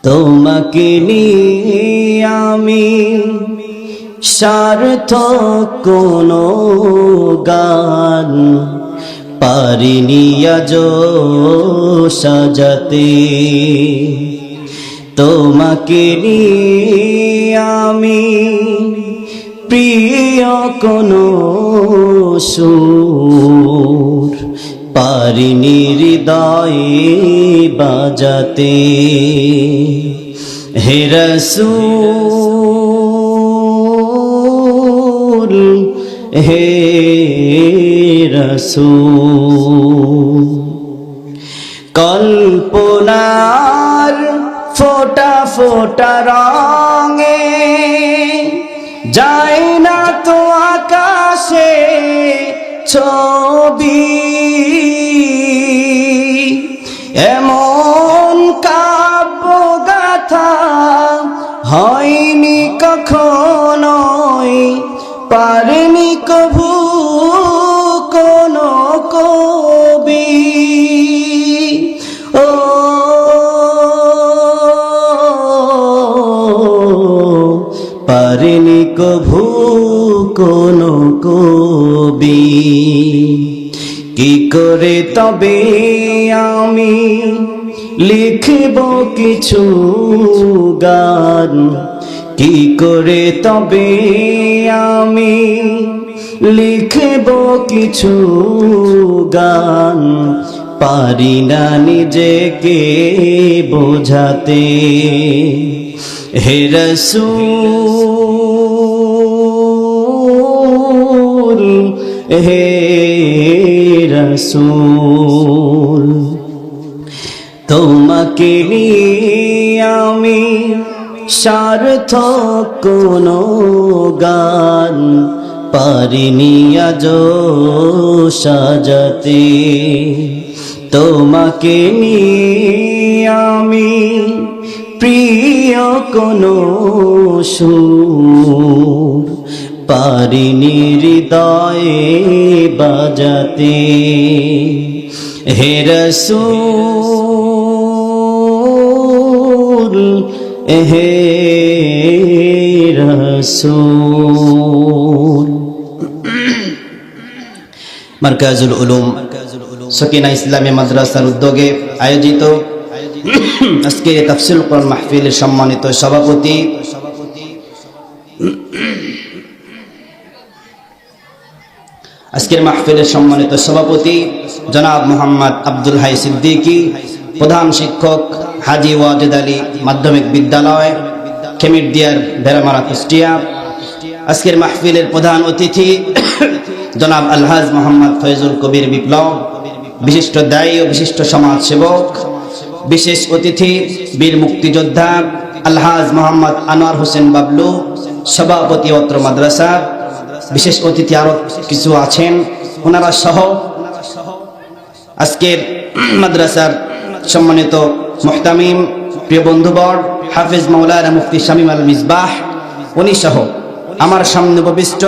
তোমাকে নিয়ে আমি সার্থক কোনো গান পারিনি আজ সাজাতে। তোমাকে নিয়ে আমি প্রিয় কোনো সুর পারিনি হৃদয়ে বাজাতে। হে রাসূল হে রাসূল, কল্পনার ফোঁটা ফোঁটা রঙে যায় না তো আকাশে ছবি, এমন কাব্য গাথা হয়নি কখনোই, পারেনি কভু কোনো কবি। ও পারেনি কভু কোনো কবি। কি করে তবে আমি লিখব কিছু গান, কি করে তবে আমি লিখব কিছু গান, পারি না নিজেকে বোঝাতে। হে রাসূল হে রাসূল, তোমাকে নিয়ে আমি সার্থক কোনো গান পারিনি আজ সাজাতে। তোমাকে নিয়ে আমি প্রিয় কোনো সুর পারিনি হৃদয়ে বাজাতে। হে রাসূল হে রাসূল। মারকাজুল উলুম সকিনা ইসলামী মাদ্রাসার উদ্যোগে আয়োজিত আজকের তাফসীরুল কোরআন মাহফিলের সম্মানিত সভাপতি আজকের মাহফিলের সম্মানিত সভাপতি জনাব মোহাম্মদ আব্দুল হাই সিদ্দিকী, প্রধান শিক্ষক হাজী ওয়াজেদ আলী মাধ্যমিক বিদ্যালয় খেমিরদিয়ার ভেড়ামারা কুষ্টিয়া। আজকের মাহফিলের প্রধান অতিথি জনাব আলহাজ মোহাম্মদ ফয়জুল কবির বিপ্লব, বিশিষ্ট দায়ী ও বিশিষ্ট সমাজ সেবক। বিশেষ অতিথি বীর মুক্তিযোদ্ধা আলহাজ মোহাম্মদ আনোয়ার হোসেন বাবলু, সভাপতি অত্র মাদ্রাসা। বিশেষ অতিথি আরো কিছু আছেন, ওনারা সহ আজকের মাদ্রাসার সম্মানিত মুহতামিম প্রিয় বন্ধুবর হাফেজ মাওলানা মুফতি শামীম আল মিসবাহ, উনি সহ আমার সামনে উপবিষ্ট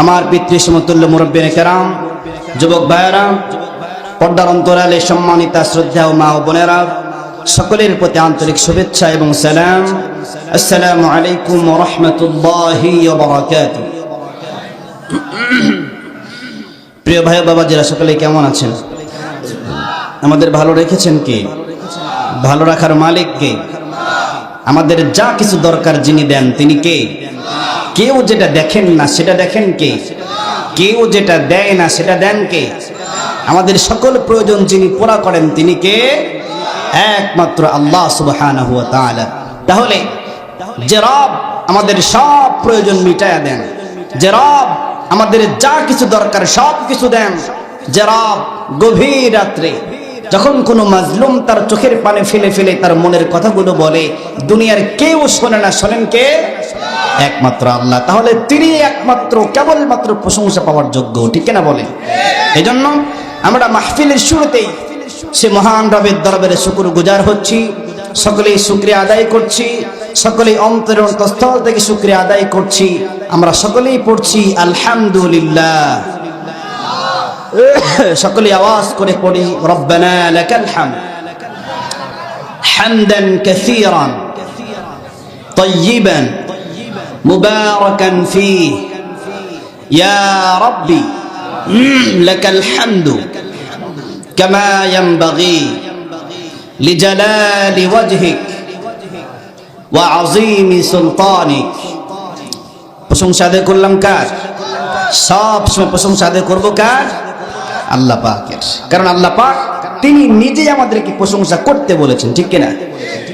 আমার পিতৃ সমতুল্য মুরব্বিয়ে কেরাম, যুবক ভাইয়েরা, পর্দার অন্তরালে সম্মানিতা শ্রদ্ধা ও মা ও বোনেরা, সকলের প্রতি আন্তরিক শুভেচ্ছা এবং সালাম। আসসালামু আলাইকুম ওয়া রাহমাতুল্লাহি ওয়া বারাকাতুহু। প্রিয় ভাই বাবাজিরা, সকলে কেমন আছেন? আমাদের ভালো রেখেছেন কে? ভালো রাখার মালিক কে? আমাদের যা কিছু দরকার যিনি দেন তিনি কে? কেউ যেটা দেখেন না সেটা দেখেন কে? কেউ যেটা দেয় না সেটা দেন কে? আমাদের সকল প্রয়োজন যিনি পুরা করেন তিনি কে? একমাত্র আল্লাহ সুবহানাহু ওয়া তাআলা। তাহলে যে রব আমাদের সব প্রয়োজন মিটায়া দেন, যে রব আমাদের যা কিছু দরকার সব কিছু দেন, যে রব গভীর রাত্রে যখন কোনো মাজলুম তার চোখের পানি ফেলে ফেলে তার মনের কথাগুলো বলে, দুনিয়ার কেউ শোনে না, শোনেন কে? একমাত্র আল্লাহ। তাহলে তিনি একমাত্র কেবলমাত্র প্রশংসা পাওয়ার যোগ্য, ঠিক কিনা বলেন? এজন্য আমরা মাহফিলের শুরুতেই সে মহান রবের দরবারে শুকর গুজার হচ্ছি, সকলেই শুকরিয়া আদায় করছি, সকলেই অন্তরের অন্তঃস্থল থেকে শুকরিয়া আদায় করছি। আমরা সকলেই পড়ছি আলহামদুলিল্লাহ। সকলেই আওয়াজ করে পড়ি রব্বানা লাকাল হামদ। হামদান কাসীরান তাইয়িবান মুবারাকান ফীহি ইয়া রাব্বি লাকাল হামদু কামা ইয়ানবাগি লিজালালি ওয়াজহিক ওয়া আযীমি সুলতানিক। প্রশংসা আদায় করলাম কার? সব সময় প্রশংসা আদায় করবো কার? আল্লাহ পাকের। কারণ আল্লাহ পাক তিনি নিজেই আমাদেরকে প্রশংসা করতে বলেছেন, ঠিক কিনা?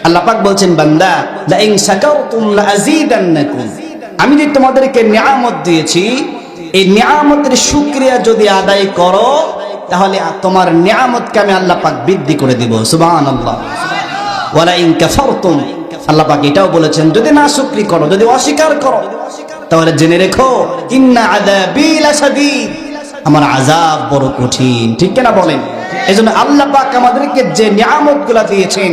আল্লাহ পাক বলছেন, বান্দা লা ইন শাকারতুম লা আযীদান্নাকুম, আমি যে তোমাদেরকে নিয়ামত দিয়েছি, এই নিয়ামতের শুকরিয়া যদি আদায় করো তাহলে তোমার নিয়ামতকে আমি আল্লাহ পাক বৃদ্ধি করে দিব। সুবহানাল্লাহ। ওয়ালা ইন কাফারতুম, আল্লাহ পাক এটাও বলেছেন যদি না শুকরি করো, যদি অস্বীকার করো, তাহলে জেনে রেখো ইন্না আযাবি লাশাদীদ, আমার আযাব বড় কঠিন, ঠিক কিনা বলেন? এজন্য আল্লাহ পাক আমাদেরকে যে নিয়ামতগুলো দিয়েছেন,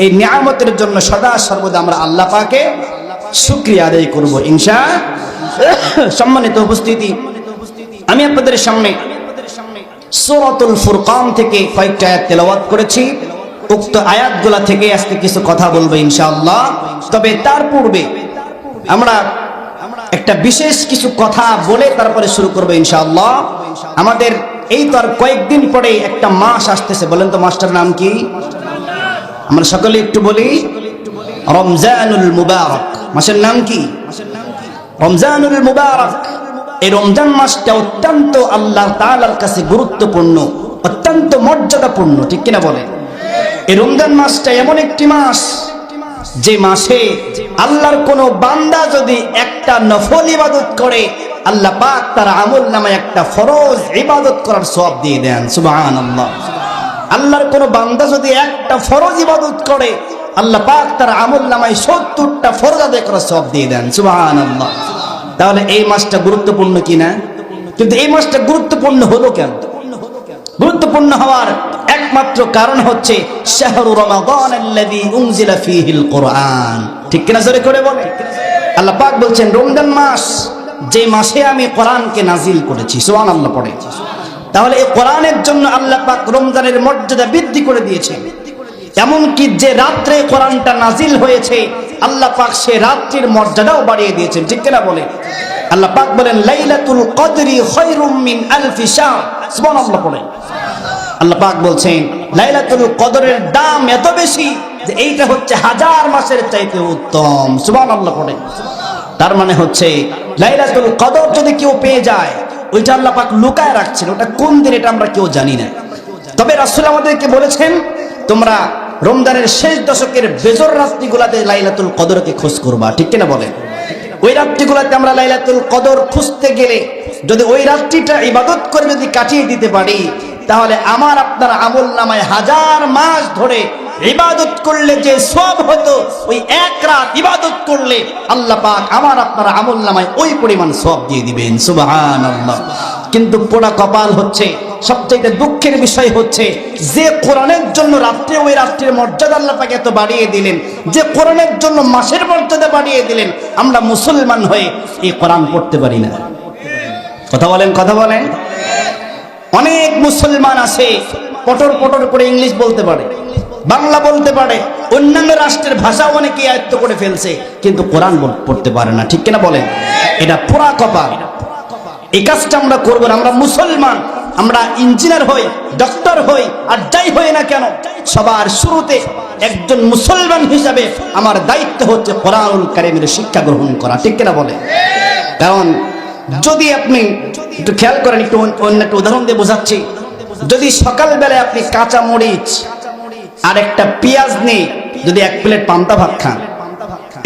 এই নিয়ামতের জন্য সদা সর্বদা আমরা আল্লাহ পাকের শুকরিয়া আদায় করব ইনশাআল্লাহ। সম্মানিত উপস্থিতি, আমি আপনাদের সামনে সূরাতুল ফুরকান থেকে কয়েকটা আয়াত তেলাওয়াত করেছি। উক্ত আয়াতগুলা থেকে আজকে কিছু কথা বলবো ইনশাআল্লাহ। তবে তার পূর্বে আমরা একটা বিশেষ কিছু কথা বলে তারপরে শুরু করবো ইনশাআল্লাহ। আমাদের এই তো আর কয়েকদিন পরে একটা মাস আসতেছে, বলেন তো মাসটার নাম কি? আমরা সকলে একটু বলি, রমজানুল মুবারক। মাসের নাম কি? রমজানুল মুবারক। এই রমজান মাসটা অত্যন্ত আল্লাহ তাআলার কাছে গুরুত্বপূর্ণ, অত্যন্ত মর্যাদাপূর্ণ, ঠিক কিনা বলে? এই রমজান মাসটা এমন একটি মাস যে মাসে আল্লাহর কোন বান্দা যদি একটা নফল ইবাদত করে, আল্লাহ পাক তার আমলনামায় একটা ফরজ ইবাদত করার সওয়াব দিয়ে দেন। সুবহানাল্লাহ। আল্লাহর কোন বান্দা যদি একটা ফরজ ইবাদত করে, আল্লাহ পাক তার আমলনামায় ৭০টা ফরজ আদায় করার সওয়াব দিয়ে দেন। সুবহানাল্লাহ। তাহলে এই মাসটা গুরুত্বপূর্ণ কিনা? কিন্তু এই মাসটা গুরুত্বপূর্ণ হলো কেন? গুরুত্বপূর্ণ হওয়ার একমাত্র কারণ হচ্ছে শাহরু রমাদান আল্লাযী উনজিলা ফীহিল কুরআন, ঠিক কিনা? জোরে করে বলে। আল্লাহ পাক বলছেন রমজান মাস, যে মাসে আমি কোরআনকে নাজিল করেছি। সুবহানাল্লাহ পড়ে। তাহলে এই কোরআনের জন্য আল্লাহ পাক রমজানের মর্যাদা বৃদ্ধি করে দিয়েছেন। এমনকি যে রাত্রে কোরআনটা নাজিল হয়েছে, আল্লাহ পাক সে রাত্রির মর্যাদাও বাড়িয়ে দিয়েছেন, ঠিক কিনা বলে? আল্লাহ পাক বলেন লাইলাতুল কদরি খায়রুম মিন আলফি শাহর। সুবহানাল্লাহ পড়ে। আল্লাহ পাক বলছেন লাইলাতুল কদরের দাম এত বেশি যে এইটা হচ্ছে 1000 মাসের চাইতে উত্তম। সুবহানাল্লাহ পড়ে। তার মানে হচ্ছে লাইলাতুল কদর যদি কেউ পেয়ে যায়, ওইটা আল্লাহ পাক লুকায় রাখছেন, ওটা কোন দিন এটা আমরা কেউ জানি না। তবে রাসূল আমাদেরকে বলেছেন তোমরা রমজানের শেষ দশকের বেজর রাত্রিগুলাতে লাইলাতুল কদরকে খোঁজ করবা, ঠিক কিনা বলেন? ওই রাত্রিগুলাতে আমরা লাইলাতুল কদর খুঁজতে গেলে যদি ওই রাত্রিটা ইবাদত করে যদি কাটিয়ে দিতে পারি, তাহলে আমার আপনার আমলনামায় 1000 মাস ধরে ইবাদত করলে যে সওয়াব হতো, ওই এক রাত ইবাদত করলে আল্লাহ পাক আমার আপনার আমলনামায় ওই পরিমাণ সওয়াব দিয়ে দিবেন। সুবহানাল্লাহ। কিন্তু পোড়া কপাল হচ্ছে, সবচেয়ে দুঃখের বিষয় হচ্ছে, যে কোরআনের জন্য রাত্রে ওই রাত্রির মর্যাদা আল্লাহ পাক এত বাড়িয়ে দিলেন, যে কোরআনের জন্য মাসের মর্যাদা বাড়িয়ে দিলেন, আমরা মুসলমান হয়ে এই কোরআন পড়তে পারি না। কথা বলেন, কথা বলেন। অনেক মুসলমান আছে পটর পটর করে ইংলিশ বলতে পারে, বাংলা বলতে পারে, অন্যান্য রাষ্ট্রের ভাষা অনেকে আয়ত্ত করে ফেলছে, কিন্তু কোরআন পড়তে পারে না, ঠিক কিনা বলেন? এটা পোড়া কপাল। এই কাজটা আমরা করব না। আমরা মুসলমান, আমরা ইঞ্জিনিয়ার হই, ডক্টর হই, আর যাই হই না কেন, সবার শুরুতে একজন মুসলমান হিসাবে আমার দায়িত্ব হচ্ছে কোরআনুল কারীমের শিক্ষা গ্রহণ করা, ঠিক কিনা বলে? কারণ যদি আপনি একটু খেয়াল করেন, একটু অন্য একটা উদাহরণ দিয়ে বোঝাচ্ছি। যদি সকালবেলায় আপনি কাঁচা মরিচ আর একটা পেঁয়াজ নিয়ে যদি 1 প্লেট পান্তা ভাত খান,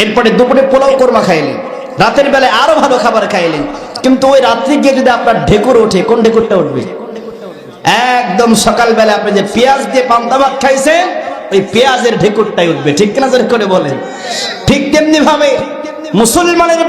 এরপরে দুপুরে পোলাও কোরমা খাইলেন, রাতের বেলায় আরো ভালো খাবার খাইলেন, কিন্তু ওই রাত্রি গিয়ে যদি আপনার ঢেকুর ওঠে, কোন ঢেকুরটা উঠবে? একদম সকালবেলা আপনি যে পেঁয়াজ দিয়ে পান্তা ভাত খাইছেন, ওই পেঁয়াজের ঢেকুরটাই উঠবে, ঠিক কিনা? করে বলেন। ঠিক তেমনি ভাবে মুসলমানের